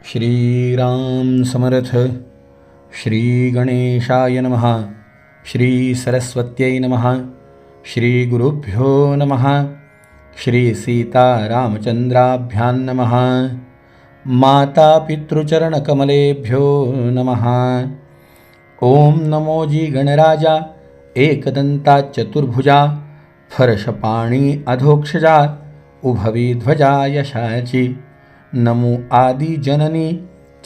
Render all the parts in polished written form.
श्रीराम समर्थ. श्री गणेशाय नमः. श्री सरस्वत्यै नमः. श्री गुरुभ्यो नमः. श्री सीतारामचंद्राभ्यां नमः. माता पितृचरणकमलेभ्यो नमः. ओम नमो जी गणराजा एकदंता चतुर्भुजा फर्शपाणी अधोक्षजा उभवी ध्वजा यशाची. नमो आदि जननी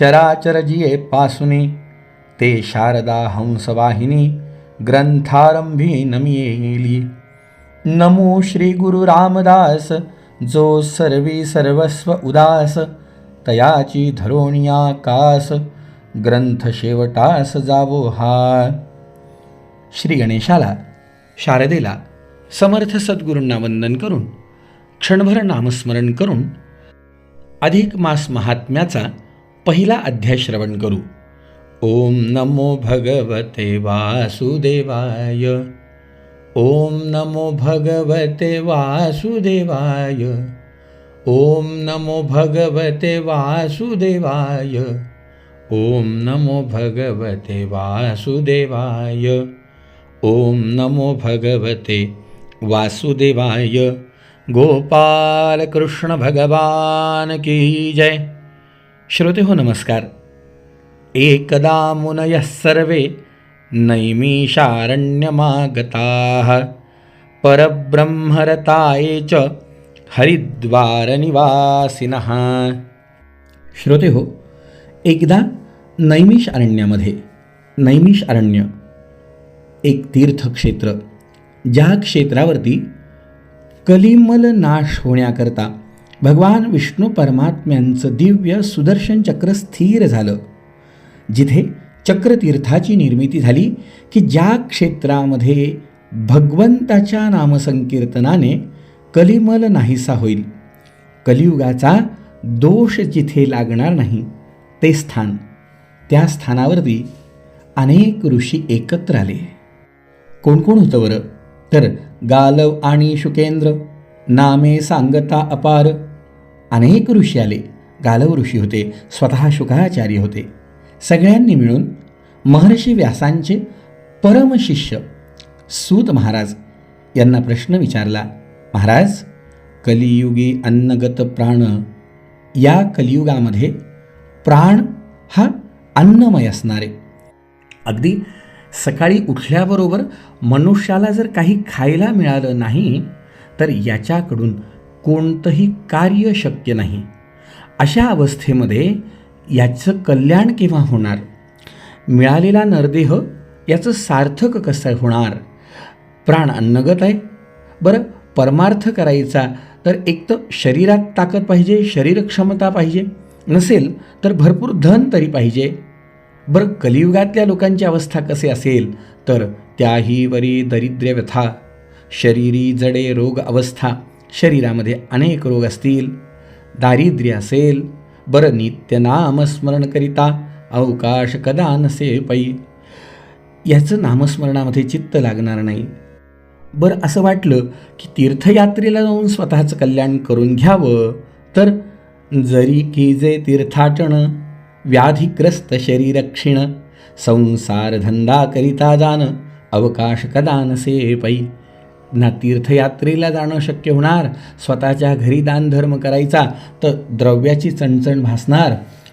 चराचर जिये पासुनी. ते शारदा हंसवाहिनी ग्रंथारंभी नमियेली. नमो श्री गुरु रामदास जो सर्वी सर्वस्व उदास. तयाची धरोणिया कास ग्रंथ शेवटास जावो हा. श्री गणेशाला, शारदेला, समर्थ सद्गुरूंना वंदन करून क्षणभर नामस्मरण करून अधिक मास महात्म्याचा पहिला अध्याय श्रवण करू. ओम नमो भगवते वासुदेवाय. ओम नमो भगवते वासुदेवाय. ओम नमो भगवते वासुदेवाय. ओम नमो भगवते वासुदेवाय. ओम नमो भगवते वासुदेवाय. गोपाल कृष्ण भगवान की जय. श्रोते हो नमस्कार. एकदा मुनयः सर्वे नैमिषारण्यमागताः परब्रह्मरताये च हरिद्वारनिवासिनः. श्रोते हो, एकदा नैमिष अरण्यामध्ये, नैमिष अरण्य एक तीर्थक्षेत्र, ज्या क्षेत्रावरती कलिमल नाश होण्याकरता भगवान विष्णू परमात्म्यांचं दिव्य सुदर्शन चक्र स्थिर झालं, जिथे चक्रतीर्थाची निर्मिती झाली की ज्या क्षेत्रामध्ये भगवंताच्या नामसंकीर्तनाने कलिमल नाहीसा होईल, कलियुगाचा दोष जिथे लागणार नाही ते स्थान, त्या स्थानावरती अनेक ऋषी एकत्र आले. कोण कोण होतं बरं? तर गालव आणि शुकेंद्र नामे सांगता अपार. अनेक ऋषी आले. गालव ऋषी होते, स्वतः शुकाचार्य होते. सगळ्यांनी मिळून महर्षी व्यासांचे परमशिष्य सूत महाराज यांना प्रश्न विचारला. महाराज, कलियुगी अन्नगत प्राण, या कलियुगामध्ये प्राण हा अन्नमय असणारे. अगदी सकाळी उठल्याबरोबर मनुष्याला जर काही खायला मिळालं नाही तर याच्याकडून कोणतंही कार्य शक्य नाही. अशा अवस्थेमध्ये याचं कल्याण केव्हा होणार? मिळालेला नरदेह याचं सार्थक कसं होणार? प्राण अन्नगत आहे. बरं, परमार्थ करायचा तर एक तर शरीरात ताकद पाहिजे, शरीर क्षमता पाहिजे, नसेल तर भरपूर धन तरी पाहिजे. बरं, कलियुगातल्या लोकांची अवस्था कसे असेल? तर त्याही वरी दरिद्र्य व्यथा, शरीरी जडे रोग अवस्था. शरीरामध्ये अनेक रोग असतील, दारिद्र्य असेल. बरं, नित्य नामस्मरण करिता अवकाश कदा नसे पै. याचं नामस्मरणामध्ये चित्त लागणार नाही. बरं, असं वाटलं की तीर्थयात्रेला जाऊन स्वतःचं कल्याण करून घ्यावं, तर जरी की जे तीर्थाटन व्याधिग्रस्त शरीर क्षीण, संसार धंदा करिता जाणं अवकाश कदा नसे पै. ना तीर्थयात्रेला जाणं शक्य होणार, स्वतःच्या घरी दानधर्म करायचा तर द्रव्याची चणचण भासणार,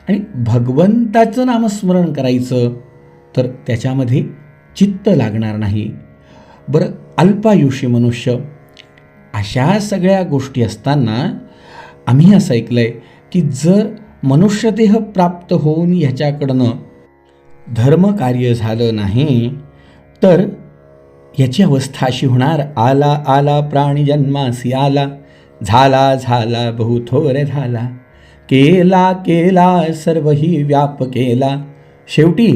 आणि भगवंताचं नामस्मरण करायचं तर त्याच्यामध्ये चित्त लागणार नाही. बरं, अल्पायुषी मनुष्य. अशा सगळ्या गोष्टी असताना आम्ही असं ऐकलं आहे की जर मनुष्यदेह प्राप्त होऊन ह्याच्याकडनं धर्मकार्य झालं नाही तर याची अवस्था अशी होणार. आला आला प्राणी जन्मासी आला, झाला झाला बहु थोर झाला, केला केला सर्वही व्याप केला, शेवटी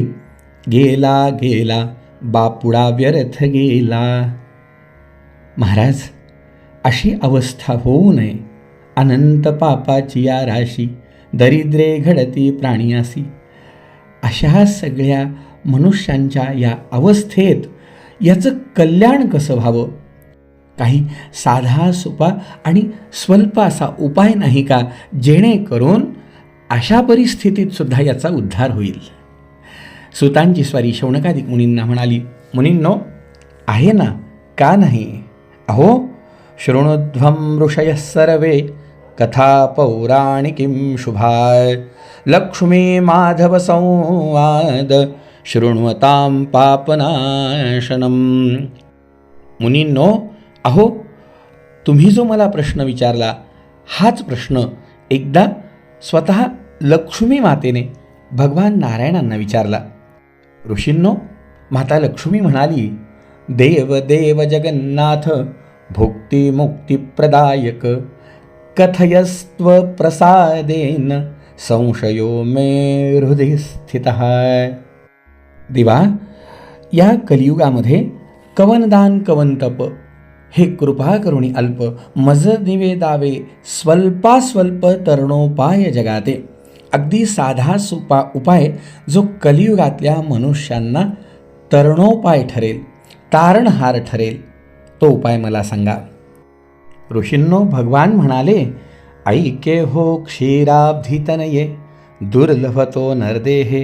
गेला गेला बापुडा व्यर्थ गेला. महाराज, अशी अवस्था होऊ नये. अनंत पापाची या राशी, दरिद्रे घडती प्राणियासी. अशा सगळ्या मनुष्यांच्या या अवस्थेत याचं कल्याण कसं व्हावं? काही साधा सोपा आणि स्वल्प असा उपाय नाही का, जेणेकरून अशा परिस्थितीत सुद्धा याचा उद्धार होईल. सुतांची स्वारी शौनकादिक मुनींना म्हणाली, मुनींनो, आहे ना, का नाही? अहो, शृणुध्वं ऋषयः सर्वे कथा पौराणिकीं शुभाय लक्ष्मी माधव संवाद शृण्वतां पापनाशनम. मुनींनो, अहो, तुम्ही जो मला प्रश्न विचारला हाच प्रश्न एकदा स्वतः लक्ष्मी मातेने भगवान नारायणांना विचारला. ऋषींनो, माता लक्ष्मी म्हणाली, देव देव जगन्नाथ भुक्ती मुक्ती प्रदायक कथयस्त्व प्रसादेन संशयो मे हृदय स्थितः. देवा, या कलियुगामध्ये कवनदान कवनतप हे कृपा करुणी अल्प मज निवेदावे स्वल्पास्वल्प तरणोपाय जगाते. अगदी साधा सोपा उपाय जो कलियुगातल्या मनुष्यांना तरणोपाय ठरेल, तारणहार ठरेल, तो उपाय मला सांगा. ऋषींनो, भगवान म्हणाले, ऐके हो क्षीराब्धितनये दुर्लभतो नरदेहे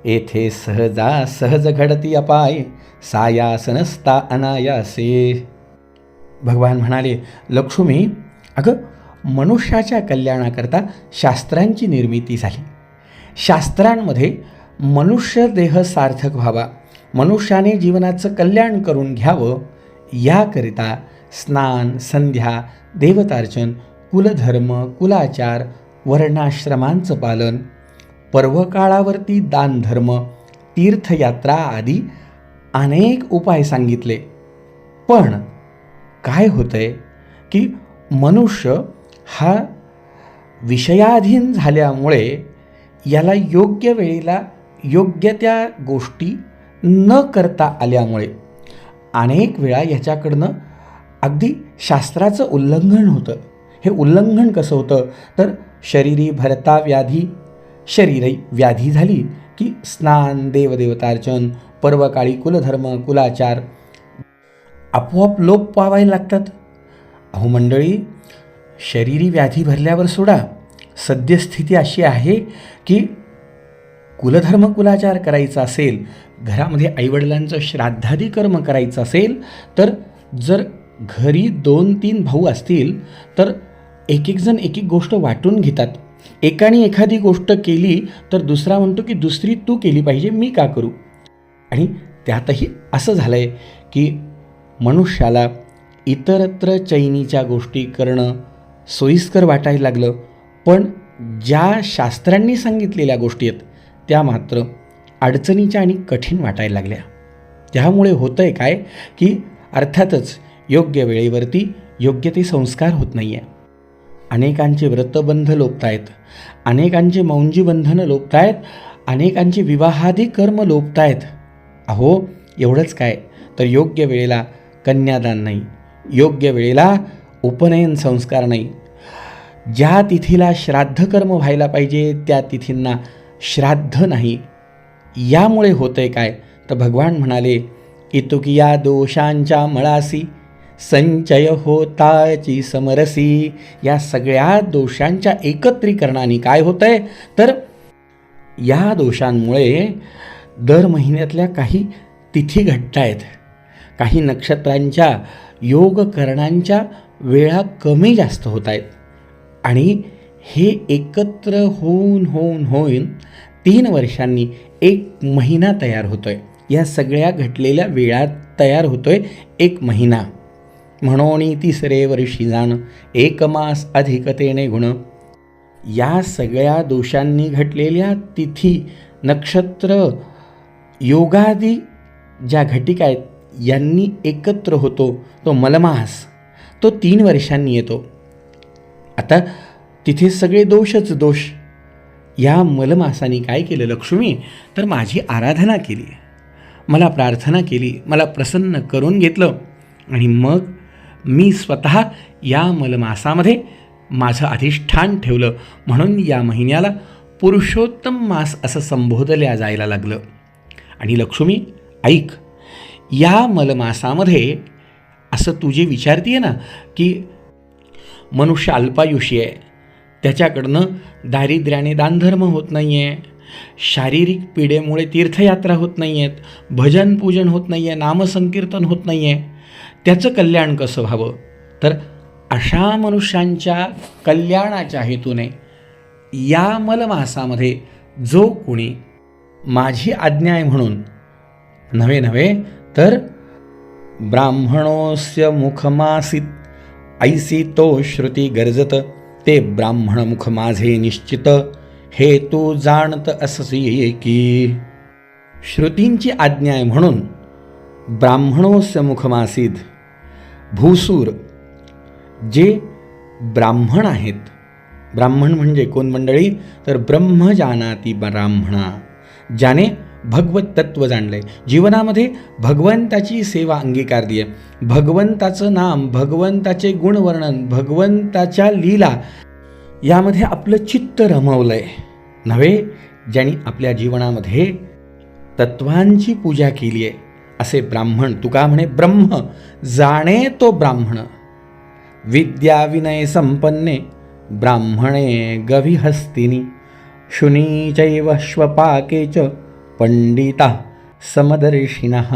येथे सहजा सहज घडती अपाय सायासनस्ता अनायासे. भगवान म्हणाले, लक्ष्मी, अगं, मनुष्याच्या कल्याणाकरता शास्त्रांची निर्मिती झाली. शास्त्रांमध्ये मनुष्य देह सार्थक व्हावा, मनुष्याने जीवनाचं कल्याण करून घ्यावं, याकरिता स्नान, संध्या, देवतार्चन, कुलधर्म, कुलाचार, वर्णाश्रमांचं पालन, पर्वकाळावरती दानधर्म, तीर्थयात्रा आदी अनेक उपाय सांगितले. पण काय होतंय की मनुष्य हा विषयाधीन झाल्यामुळे याला योग्य वेळेला योग्य त्या गोष्टी न करता आल्यामुळे अनेक वेळा ह्याच्याकडनं अगदी शास्त्राचं उल्लंघन होतं. हे उल्लंघन कसं होतं तर शरीरी भरता व्याधी, शरीरी व्याधी झाली की स्नान, देवदेवतार्चन, पर्वकाळी कुलधर्म, कुलाचार आपोआप लोप पावायला लागतात. अहो मंडळी, शरीरी व्याधी भरल्यावर सोडा, सद्यस्थिती अशी आहे की कुलधर्म कुलाचार करायचा असेल, घरामध्ये आईवडिलांचं श्राद्धादी कर्म करायचं असेल, तर जर घरी 2-3 भाऊ असतील तर एक जण एक गोष्ट वाटून घेतात. एकाने एखादी गोष्ट केली तर दुसरा म्हणतो की दुसरी तू केली पाहिजे, मी का करू? आणि त्यातही असं झालं आहे की मनुष्याला इतरत्र चैनीच्या गोष्टी करणं सोयीस्कर वाटायला लागलं, पण ज्या शास्त्रांनी सांगितलेल्या गोष्टी आहेत त्या मात्र अडचणीच्या आणि कठीण वाटायला लागल्या. त्यामुळे होतं आहे काय की अर्थातच योग्य वेळेवरती योग्य ते संस्कार होत नाही आहे. अनेकांचे व्रतबंध लोपत आहेत, अनेकांचे मौंजी बंधनं लोपत आहेत, अनेकांचे विवाहादी कर्म लोपत आहेत. अहो, एवढंच काय तर योग्य वेळेला कन्यादान नाही, योग्य वेळेला उपनयन संस्कार नाही, ज्या तिथीला श्राद्धकर्म व्हायला पाहिजे त्या तिथींना श्राद्ध नाही. यामुळे होतं आहे काय तर भगवान म्हणाले, इतुकिया दोषांच्या मळासी संचय होताची समरसी. या सगळ्या दोषांच्या एकत्रीकरणाने काय होतं आहे तर या दोषांमुळे दर महिन्यातल्या काही तिथी घडत आहेत, काही नक्षत्रांच्या योगकरणांच्या वेळा कमी जास्त होत आहेत आणि हे एकत्र होऊन 3 वर्षांनी 1 महिना तयार होतो आहे. या सगळ्या घटलेल्या वेळात तयार होतो आहे 1 महिना. म्हणून 3रे वर्षी जाण 1 मास अधिकतेने गुण. या सगळ्या दोषांनी घटलेल्या तिथी, नक्षत्र, योगादी ज्या घटिका आहेत यांनी एकत्र होतो तो मलमास, तो 3 वर्षांनी येतो. आता तिथे सगळे दोषच दोष. या मलमासाने काय केलं लक्ष्मी तर माझी आराधना केली, मला प्रार्थना केली, मला प्रसन्न करून घेतलं आणि मग मी स्वतः या मलमासामध्ये माझं अधिष्ठान ठेवलं. म्हणून या महिन्याला पुरुषोत्तम मास असं संबोधल्या जायला लागलं. आणि लक्ष्मी ऐक, या मलमासामध्ये असं तू जे विचारतीये ना की मनुष्य अल्पायुषी आहे, त्याच्याकडनं दारिद्र्याने दानधर्म होत नाही आहे, शारीरिक पीडेमुळे तीर्थयात्रा होत नाही आहेत, भजन पूजन होत नाही आहे, नामसंकीर्तन होत नाही आहे. त्याचं कल्याण कसं व्हावं? तर अशा मनुष्यांच्या कल्याणाच्या हेतूने या मलमासामध्ये जो कोणी माझी आज्ञा आहे म्हणून नव्हे तर ब्राह्मणोस्य मुखमासीत ऐसी तो श्रुती गरजत, ते ब्राह्मण मुख माझे निश्चित, हे तू जाणत अससी की. श्रुतींची आज्ञा आहे म्हणून ब्राह्मणोस्य मुखमासीद, भूसूर जे ब्राह्मण आहेत. ब्राह्मण म्हणजे कोण मंडळी? तर ब्रह्मजानाती ब्राह्मणा, ज्याने भगवत तत्व जाणलंय, जीवनामध्ये भगवंताची सेवा अंगीकारली आहे, भगवंताचं नाम, भगवंताचे गुणवर्णन, भगवंताच्या लीला यामध्ये आपलं चित्त रमवलंय नव्हे, ज्यांनी आपल्या जीवनामध्ये तत्वांची पूजा केली आहे, असे ब्राह्मण. तुका म्हणे ब्रह्म जाणे तो ब्राह्मण, विद्या विनय संपन्ने ब्राह्मणे गविहस्तिनी, शुनी चैव श्वपाके च पंडिता समदर्शिनः.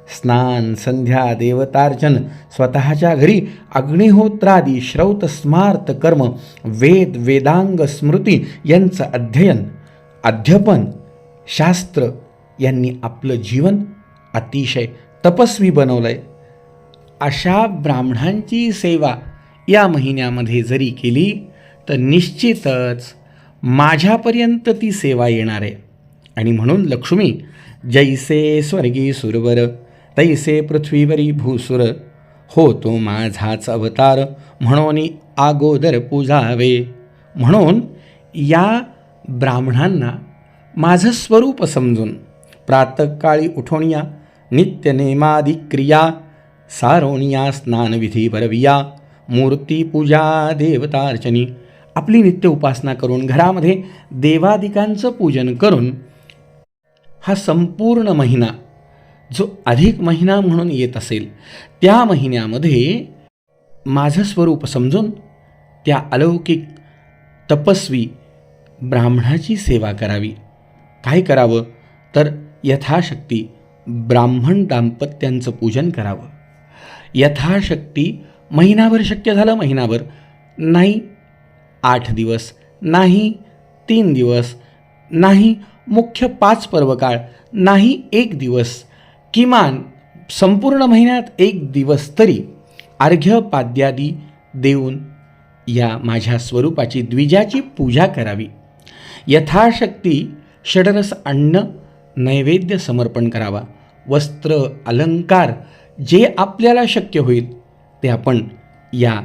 स्नान संध्या देवतार्चन, स्वतःच्या घरी अग्निहोत्रादी श्रौत स्मार्त कर्म, वेद वेदांग स्मृती यांचं अध्ययन अध्यापन, शास्त्र यांनी आपलं जीवन अतिशय तपस्वी बनवलंय. अशा ब्राह्मणांची सेवा या महिन्यामध्ये जरी केली तर निश्चितच माझ्यापर्यंत ती सेवा येणार आहे. आणि म्हणून लक्ष्मी जैसे स्वर्गी सुरवर तैसे पृथ्वीवरी भूसुर, हो तो माझाच अवतार म्हणून अगोदर पूजावे. म्हणून या ब्राह्मणांना माझं स्वरूप समजून प्रातःकाळी उठोनिया, नित्यनेमादी क्रिया सारोनिया, स्नानविधी बरविया, मूर्तीपूजा देवतार्चनी, आपली नित्य उपासना करून घरामध्ये देवादिकांचं पूजन करून हा संपूर्ण महिना जो अधिक महिना म्हणून येत असेल त्या महिन्यामध्ये माझं स्वरूप समजून त्या अलौकिक तपस्वी ब्राह्मणाची सेवा करावी. काय करावं? तर यथाशक्ती ब्राह्मण दाम्पत्यांचं पूजन करावं. यथाशक्ती महिनाभर, शक्य झालं महिनाभर, नाही 8 दिवस, नाही 3 दिवस, नाही मुख्य 5 पर्वकाळ, नाही 1 दिवस, किमान संपूर्ण महिन्यात 1 दिवस तरी अर्घ्य पाद्यादी देऊन या माझ्या स्वरूपाची द्विजाची पूजा करावी. यथाशक्ती षडरस अन्न नैवेद्य समर्पण करावा. वस्त्र अलंकार जे आपल्याला शक्य होईल ते आपण या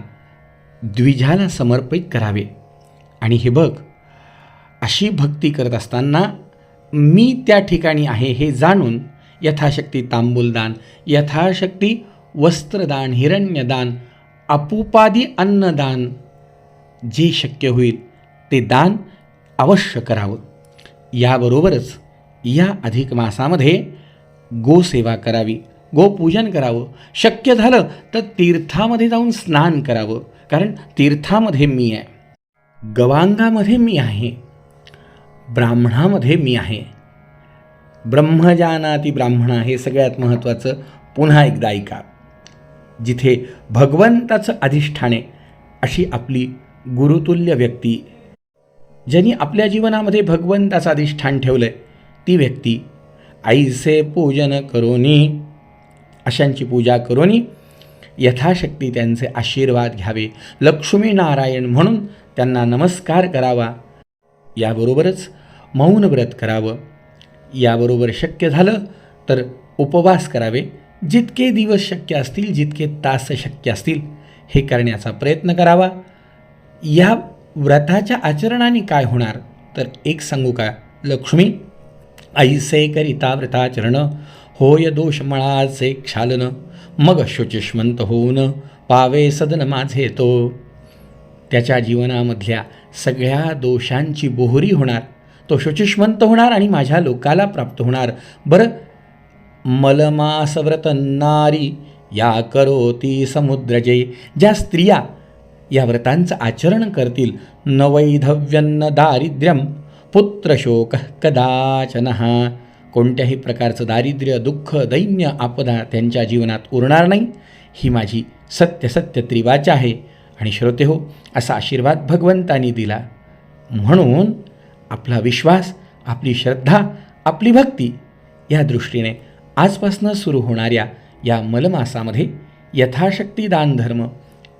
द्विजाला समर्पित करावे. आणि हे बघ, अशी भक्ती करत असताना मी त्या ठिकाणी आहे हे जाणून यथाशक्ती तांबूलदान, यथाशक्ती वस्त्रदान, हिरण्यदान, अपुपादी अन्नदान जे शक्य होईल ते दान अवश्य करावं. याबरोबरच या अधिक मासामध्ये गोसेवा करावी, गोपूजन करावं. शक्य झालं तर तीर्थामध्ये जाऊन स्नान करावं, कारण तीर्थामध्ये मी आहे, गवांगामध्ये मी आहे, ब्राह्मणामध्ये मी आहे. ब्रह्मजानाती ब्राह्मणा हे सगळ्यात महत्त्वाचं पुन्हा एकदा ऐका. जिथे भगवंताचं अधिष्ठाने अशी आपली गुरुतुल्य व्यक्ती, ज्यांनी आपल्या जीवनामध्ये भगवंताचं अधिष्ठान ठेवलं आहे, ती व्यक्ती ऐसे पूजन करोनी, अशांची पूजा करोनी यथाशक्ती त्यांचे आशीर्वाद घ्यावे, लक्ष्मीनारायण म्हणून त्यांना नमस्कार करावा. याबरोबरच मौन व्रत करावं. याबरोबर शक्य झालं तर उपवास करावे. जितके दिवस शक्य असतील, जितके तास शक्य असतील हे करण्याचा प्रयत्न करावा. या व्रताच्या आचरणाने काय होणार तर एक सांगू का, लक्ष्मी ऐसे करिता व्रताचरण, होय दोष मळाचे क्षालन, मग शुचिष्मंत होऊन पावे सदन माझे तो. त्याच्या जीवनामधल्या सगळ्या दोषांची बोहरी होणार, तो शुचिष्मंत होणार आणि माझ्या लोकाला प्राप्त होणार. बरं, मलमास व्रत नारी या करोती समुद्रजे, ज्या स्त्रिया या व्रतांचं आचरण करतील न वैधव्यन्न दारिद्र्यम पुत्रशोक कदाचन. कोणत्याही प्रकारचं दारिद्र्य, दुःख, दैन्य, आपदा त्यांच्या जीवनात उरणार नाही, ही माझी सत्य सत्य त्रिवाचा आहे. आणि श्रोते हो, असा आशीर्वाद भगवंतांनी दिला. म्हणून आपला विश्वास, आपली श्रद्धा, आपली भक्ती या दृष्टीने आजपासून सुरू होणाऱ्या या मलमासामध्ये यथाशक्ती दानधर्म,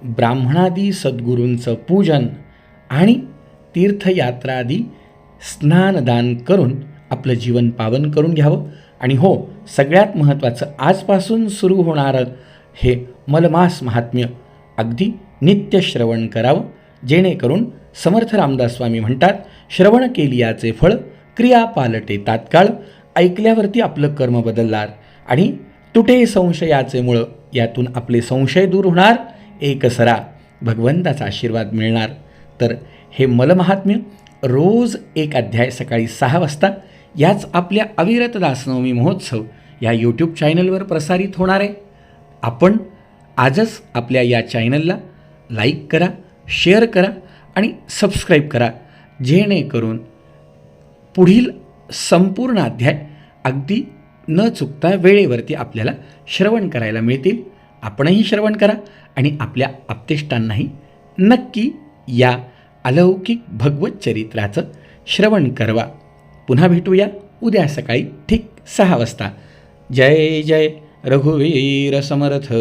ब्राह्मणादी सद्गुरूंचं पूजन आणि तीर्थयात्रादी स्नानदान करून आपलं जीवन पावन करून घ्यावं. आणि हो, सगळ्यात महत्त्वाचं, आजपासून सुरू होणारं हे मलमास महात्म्य अगदी नित्य श्रवण करावं, जेणेकरून समर्थ रामदास स्वामी म्हणतात, श्रवण केलियाचे फळ क्रिया पालटे तात्काळ. ऐकल्यावरती आपलं कर्म बदलणार आणि तुटे संशयाचे मुळं, यातून आपले संशय दूर होणार, एकसरा भगवंताचा आशीर्वाद मिळणार. तर हे मलमहात्म्य रोज एक अध्याय सकाळी 6 वाजता याच आपल्या अविरत दासनवमी महोत्सव या यूट्यूब चॅनलवर प्रसारित होणार आहे. आपण आजच आपल्या या चॅनलला लाईक करा, शेअर करा आणि सबस्क्राईब करा, जेणेकरून पुढील संपूर्ण अध्याय अगदी न चुकता वेळेवरती आपल्याला श्रवण करायला मिळतील. आपणही श्रवण करा आणि आपल्या आप्तेष्टांनाही नक्की या अलौकिक भगवत चरित्राचं श्रवण करवा. पुन्हा भेटूया उद्या सकाळी ठीक 6 वाजता. जय जय रघुवीर समर्थ.